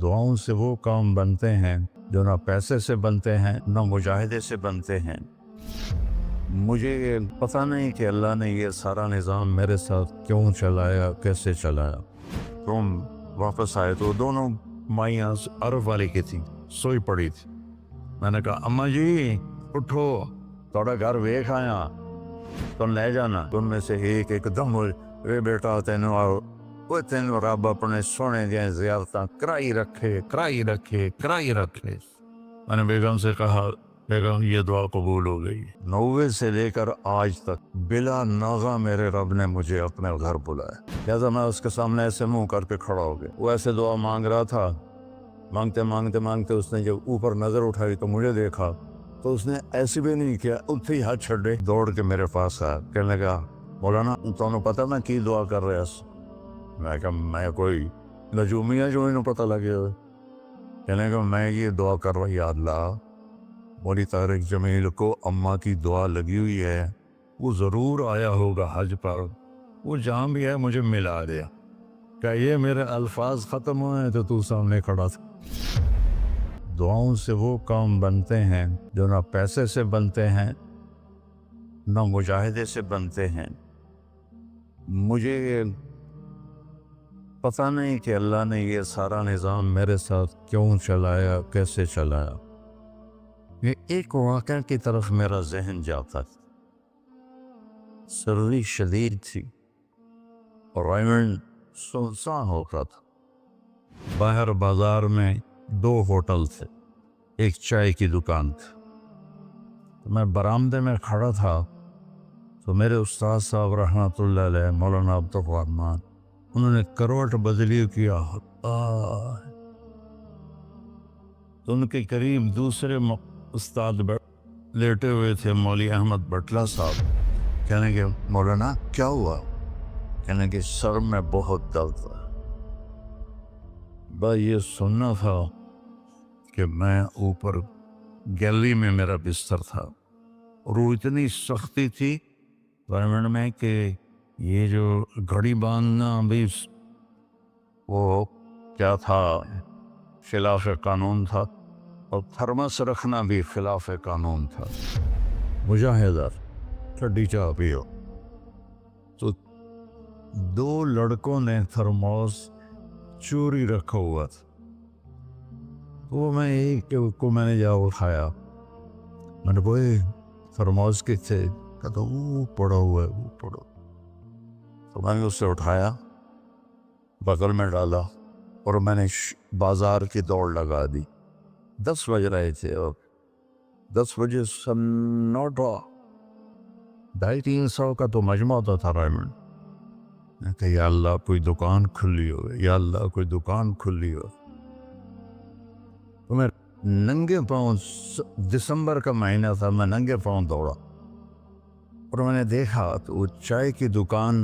دعاؤں سے وہ کام بنتے ہیں جو نہ پیسے سے بنتے ہیں نہ مجاہدے سے بنتے ہیں۔ مجھے پتہ نہیں کہ اللہ نے یہ سارا نظام میرے ساتھ کیوں چلایا، کیسے چلایا۔ تم واپس آئے تو دونوں مائیاں عرب والی کی تھی، سوئی پڑی تھی۔ میں نے کہا اماں جی اٹھو، تھوڑا گھر ویکھ آیا، تم لے جانا۔ تم میں سے ایک دم اے بیٹا تینوں رب اپنے سونے دیا زیارتاں کرائی رکھے۔ میں نے بیگم سے کہا بیگم یہ دعا قبول ہو گئی۔ 90 سے لے کر آج تک بلا ناغہ میرے رب نے مجھے اپنے گھر بلایا۔ لہٰذا میں اس کے سامنے ایسے منہ کر کے کھڑا ہو گیا۔ وہ ایسے دعا مانگ رہا تھا، مانگتے اس نے جب اوپر نظر اٹھائی تو مجھے دیکھا تو اس نے ایسے بھی نہیں کیا، اتھے ہی ہاتھ چھڑے دوڑ کے میرے پاس آیا، کہنے لگا مولانا تمہیں پتہ میں کی دعا کر رہا ہوں؟ میں کہا میں کوئی نجومیہ جو انہوں پتہ لگے ہوئے۔ کہنے لگا میں یہ دعا کر رہا، یا اللہ مولی طارق جمیل کو اماں کی دعا لگی ہوئی ہے، وہ ضرور آیا ہوگا حج پر، وہ جہاں بھی ہے مجھے ملا دیا۔ کہ یہ میرے الفاظ ختم ہوئے تو تو سامنے کھڑا تھا۔ دعاؤں سے وہ کام بنتے ہیں جو نہ پیسے سے بنتے ہیں نہ مجاہدے سے بنتے ہیں۔ مجھے پتہ نہیں کہ اللہ نے یہ سارا نظام میرے ساتھ کیوں چلایا، کیسے چلایا۔ یہ ایک واقعہ کی طرف میرا ذہن جاتا تھا۔ سردی شدید تھی اور ریمنڈ سنسان ہو رہا تھا۔ باہر بازار میں 2 ہوٹل تھے، ایک چائے کی دکان تھی۔ تو میں برآمدے میں کھڑا تھا تو میرے استاد صاحب رحمۃ اللہ علیہ مولانا عبدالرحمن، انہوں نے کروٹ بدلی کیا۔ تو ان کے قریب دوسرے استاد لیٹے ہوئے تھے، مولوی احمد بٹلہ صاحب۔ کہنے کہ مولانا کیا ہوا؟ کہنے کہ سر میں بہت درد ہے۔ بس یہ سننا تھا کہ میں اوپر گیلری میں میرا بستر تھا اور وہ اتنی سختی تھی گورنمنٹ میں کہ یہ جو گھڑی باندھنا بھی وہ کیا تھا، خلاف قانون تھا، اور تھرمس رکھنا بھی خلاف قانون تھا۔ مجاہدہ ٹھنڈی چاہ پیو۔ تو 2 لڑکوں نے تھرموس چوری رکھا ہوا تھا، تو میں ایک کو میں نے جا اٹھایا، میں نے بوئے تھرموس کتنے؟ کہتا وہ پڑا ہوا ہے، وہ پڑا۔ تو میں نے اس سے اٹھایا، بغل میں ڈالا اور میں نے بازار کی دوڑ لگا دی۔ 10 بج رہے تھے اور 10 بجے سنوٹا 250-300 کا تو مجمع ہوتا تھا ریمنڈ۔ میں کہا یا اللہ کوئی دکان کھلی ہو، یا اللہ کوئی دکان کھلی ہو۔ تو میں ننگے پاؤں، دسمبر کا مہینہ تھا، میں ننگے پاؤں دوڑا اور میں نے دیکھا تو وہ چائے کی دکان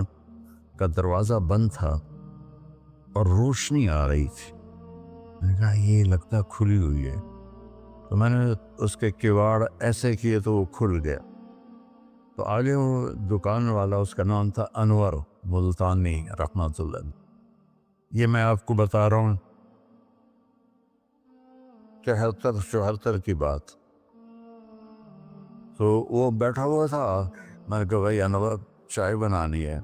کا دروازہ بند تھا اور روشنی آ رہی تھی۔ میں نے کہا یہ لگتا کھلی ہوئی ہے۔ تو میں نے اس کے کواڑ ایسے کیے تو وہ کھل گیا۔ تو آگے وہ دکان والا، اس کا نام تھا انور ملتانی رحمۃ اللہ۔ یہ میں آپ کو بتا رہا ہوں 73-74 کی بات۔ تو وہ بیٹھا ہوا تھا، میں نے کہا بھائی انور چائے بنانی ہے۔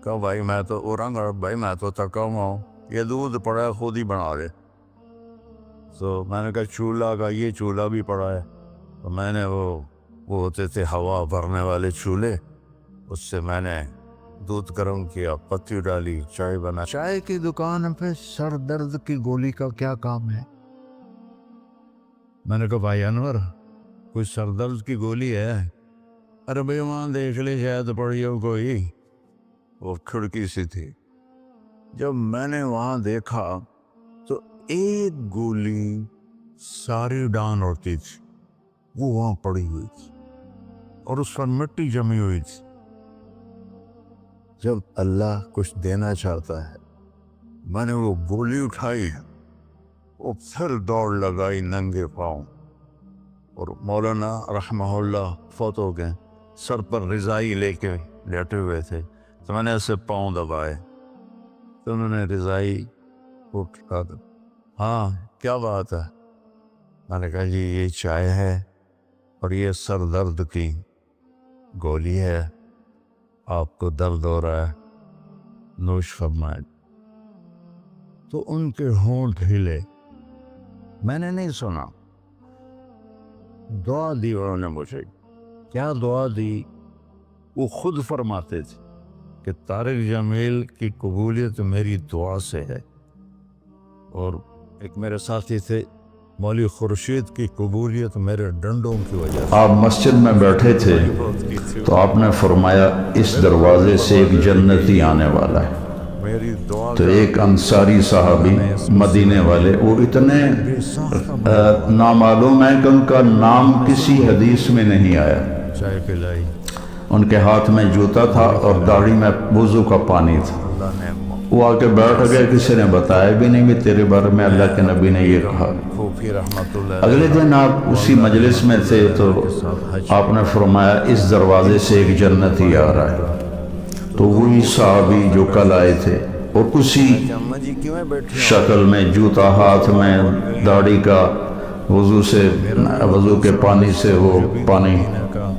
کہا بھائی میں تو بھائی میں تو تھکا ہوا ہوں، یہ دودھ پڑا ہے خود ہی بنا دے۔ تو میں نے کہا چولہا کا یہ چولہا بھی پڑا ہے۔ تو میں نے وہ ہوتے تھے ہوا بھرنے والے چولہے، اس سے میں نے دودھ گرم کیا، پتی ڈالی، چائے بنا۔ چائے کی دکان پہ سر درد کی گولی کا کیا کام ہے؟ میں نے کہا بھائی انور کوئی سر درد کی گولی ہے؟ ارے بھائی وہاں دیکھ لے شاید پڑی ہو کوئی، وہ کھڑکی سی تھی۔ جب میں نے وہاں دیکھا تو ایک گولی ساری ڈان ہوتی تھی، وہ وہاں پڑی ہوئی تھی اور اس پر مٹی جمی ہوئی تھی۔ جب اللہ کچھ دینا چاہتا ہے، میں نے وہ گولی اٹھائی اور پھر دوڑ لگائی ننگے پاؤں، اور مولانا رحمہ اللہ فوت ہو گئے، سر پر رضائی لے کے لیٹے ہوئے تھے۔ تو میں نے ایسے پاؤں دبائے تو انہوں نے رضائی اٹھا ہاں کیا بات ہے؟ میں نے کہا جی یہ چائے ہے اور یہ سر درد کی گولی ہے، آپ کو درد ہو رہا ہے، نوش فرمائیں۔ تو ان کے ہونٹ ہلے، میں نے نہیں سنا، دعا دی انہوں نے مجھے۔ کیا دعا دی؟ وہ خود فرماتے تھے کہ طارق جمیل کی قبولیت میری دعا سے ہے، اور ایک میرے ساتھی تھے مولوی خورشید کی قبولیت میرے ڈنڈوں کی وجہ سے۔ آپ مسجد میں بیٹھے تھے تو آپ نے فرمایا اس دروازے سے ایک جنتی آنے والا ہے، میری دعا تو ایک انصاری صحابی مدینے والے، وہ اتنے نامعلوم ہیں کہ ان کا نام کسی حدیث میں نہیں آیا، چائے پلائی، ان کے ہاتھ میں جوتا تھا اور داڑھی میں وضو کا پانی تھا۔ اللہ نے وہ آ کے بیٹھ گئے، کسی نے بتایا بھی نہیں کہ تیرے بارے میں اللہ کے نبی نے یہ کہا۔ پھوپھی رحمت اللہ اگلے دن آپ اسی مجلس میں تھے تو آپ نے فرمایا اس دروازے سے ایک جنتی آ رہا ہے، تو وہی صحابی جو کل آئے تھے اور اسی اماں جی کیوں بیٹھے شکل میں، جوتا ہاتھ میں، داڑھی کا وضو کے پانی سے وہ پانی، کا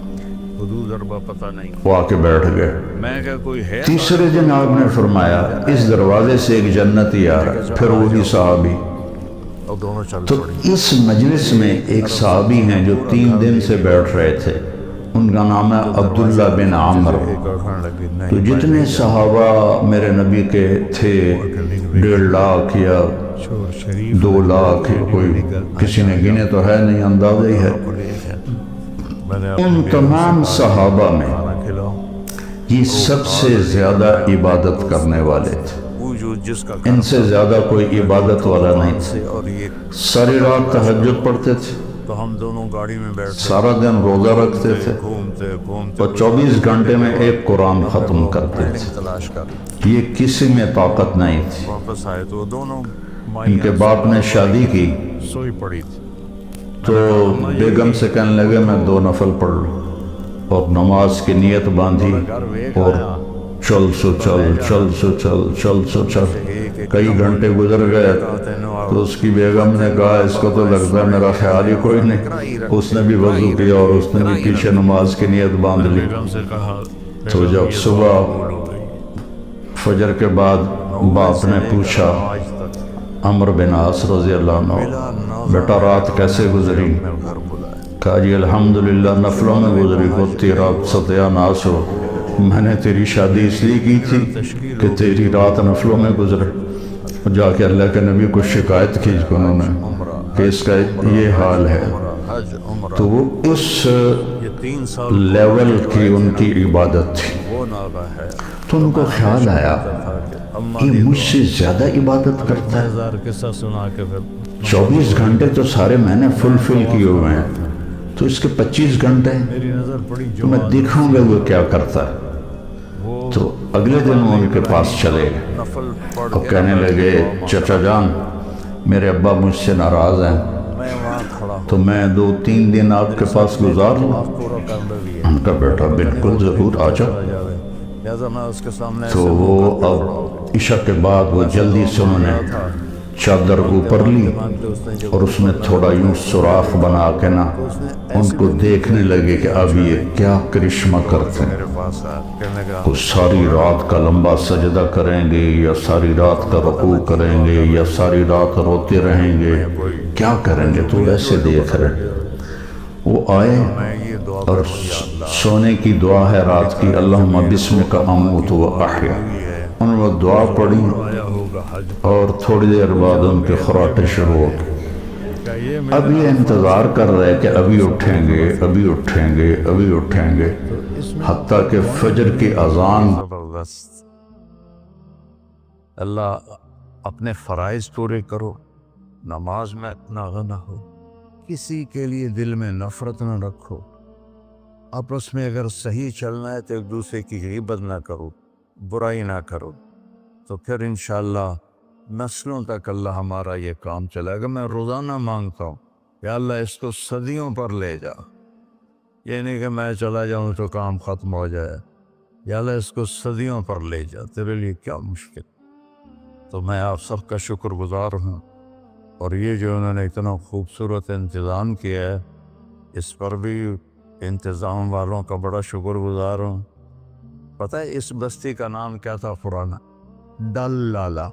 حدود ضربہ پتہ نہیں، وہ آ کے بیٹھ گئے۔ میں کہ کوئی ہے؟ تیسرے دن آپ نے فرمایا اس دروازے سے ایک جنتی آ رہا ہے، پھر وہی صحابی۔ اور دونوں چل تو پڑے۔ اس مجلس میں ایک صحابی ہیں جو 3 دن سے بیٹھ رہے تھے، ان کا نام ہے عبداللہ بن عامر۔ تو جتنے صحابہ میرے نبی کے تھے 1.5 لاکھ یا 2 لاکھ، کوئی کسی نے گنے تو ہے نہیں، اندازہ ہی ہے، ان تمام صحابہ میں یہ سب سے زیادہ عبادت کرنے والے تھے، جس کا ان سے زیادہ کوئی عبادت والا نہیں تھا۔ اور یہ ساری رات تہجد پڑھتے تھے، تو ہم دونوں گاڑی میں بیٹھے سارا دن روزہ رکھتے تھے، گھومتے اور 24 گھنٹے میں ایک قرآن ختم کرتے تھے۔ تلاش کر یہ کسی میں طاقت نہیں تھی۔ واپس آئے تو دونوں ان کے باپ نے شادی کی سوئی پڑی تھی۔ تو بیگم سے کہنے لگے میں 2 نفل پڑھ لوں، اور نماز کی نیت باندھی اور چل سو چل کئی گھنٹے گزر گئے تو اس کی بیگم نے کہا اس کو تو لگتا ہے میرا خیال ہی کوئی نہیں، اس نے بھی وضو کیا اور اس نے بھی پیچھے نماز کی نیت باندھ لی۔ تو جب صبح فجر کے بعد باپ نے پوچھا عمر بن عاص رضی اللہ عنہ، بیٹا رات کیسے گزری؟ کہا جی الحمدللہ نفلوں میں گزری، ہوتی رات ستیہ ناس ہو، میں نے تیری شادی اس لیے کی تھی کہ تیری رات نفلوں میں گزرے۔ جا کے اللہ کے نبی کو شکایت کی انہوں نے کہ اس کا یہ حال ہے، تو وہ اس لیول کی ان کی عبادت تھی۔ تو ان کو خیال آیا یہ مجھ سے زیادہ عبادت کرتا ہے، 24 گھنٹے تو سارے میں نے فل کیے ہوئے ہیں، تو اس کے 25 گھنٹے تو میں دیکھوں گا وہ کیا کرتا ہے۔ تو اگلے دن وہ ان کے پاس چلے گئے اور کہنے لگے چچا جان میرے ابا مجھ سے ناراض ہیں، تو میں 2-3 دن آپ کے پاس گزار لوں؟ ان کا بیٹا بالکل ضرور آ جاؤ۔ تو وہ اب عشاء کے بعد وہ جلدی سے انہوں نے چادر اوپر لی اور اس میں تھوڑا یوں سوراخ بنا کے نا ان کو دیکھنے لگے کہ اب یہ کیا کرشمہ کرتے ہیں، وہ ساری رات کا لمبا سجدہ کریں گے یا ساری رات کا رکوع کریں گے یا ساری رات روتے رہیں گے، کیا کریں گے؟ تو ایسے دیکھ رہے۔ وہ آئے اور سونے کی دعا ہے رات کی، اللہم بسمک اموت و احیا، انہوں نے دعا پڑھی اور تھوڑی دیر بعد ان کے خراٹے شروع ہو گئے۔ اب یہ انتظار کر رہے کہ ابھی اٹھیں گے ابھی اٹھیں گے ابھی اٹھیں گے، حتیٰ کہ فجر کی اذان۔ زبردست۔ اللہ اپنے فرائض پورے کرو، نماز میں ناغہ نہ ہو، کسی کے لیے دل میں نفرت نہ رکھو، آپس میں اگر صحیح چلنا ہے تو ایک دوسرے کی غیبت نہ کرو، برائی نہ کرو، تو پھر انشاءاللہ نسلوں تک اللہ ہمارا یہ کام چلے گا۔ میں روزانہ مانگتا ہوں کہ اللہ اس کو صدیوں پر لے جا، یہ نہیں کہ میں چلا جاؤں تو کام ختم ہو جائے، یا اللہ اس کو صدیوں پر لے جا، تیرے لیے کیا مشکل۔ تو میں آپ سب کا شکر گزار ہوں اور یہ جو انہوں نے اتنا خوبصورت انتظام کیا ہے، اس پر بھی انتظام والوں کا بڑا شکر گزار ہوں۔ پتہ ہے اس بستی کا نام کیا تھا پرانا؟ ڈل لالا۔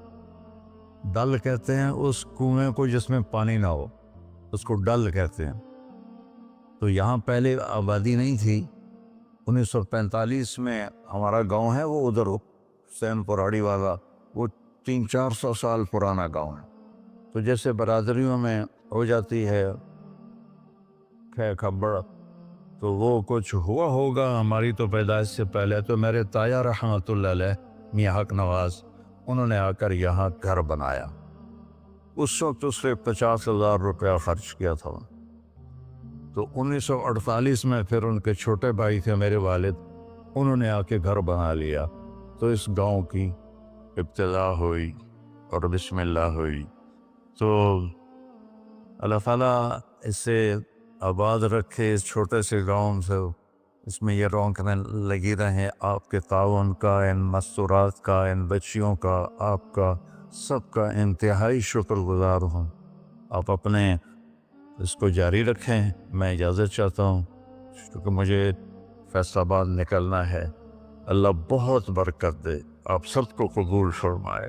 ڈل کہتے ہیں اس کنویں کو جس میں پانی نہ ہو، اس کو ڈل کہتے ہیں۔ تو یہاں پہلے آبادی نہیں تھی۔ 1945 میں ہمارا گاؤں ہے وہ ادھر حسین پراڑی والا، وہ 300-400 سال پرانا گاؤں ہے۔ تو جیسے برادریوں میں ہو جاتی ہے خبر، تو وہ کچھ ہوا ہوگا ہماری تو پیدائش سے پہلے۔ تو میرے تایا رحمۃ اللہ علیہ میاں حق نواز، انہوں نے آ کر یہاں گھر بنایا۔ اس وقت اس نے 50,000 روپیہ خرچ کیا تھا۔ تو 1948 میں پھر ان کے چھوٹے بھائی تھے میرے والد، انہوں نے آ کے گھر بنا لیا۔ تو اس گاؤں کی ابتدا ہوئی اور بسم اللہ ہوئی۔ تو اللہ تعالیٰ اسے آباد رکھے، اس چھوٹے سے گاؤں سے اس میں یہ رونقیں لگی رہیں۔ آپ کے تعاون کا، ان مستورات کا، ان بچیوں کا، آپ کا سب کا انتہائی شکر گزار ہوں۔ آپ اپنے اس کو جاری رکھیں۔ میں اجازت چاہتا ہوں کیونکہ مجھے فیصل آباد نکلنا ہے۔ اللہ بہت برکت دے، آپ سب کو قبول فرمائے۔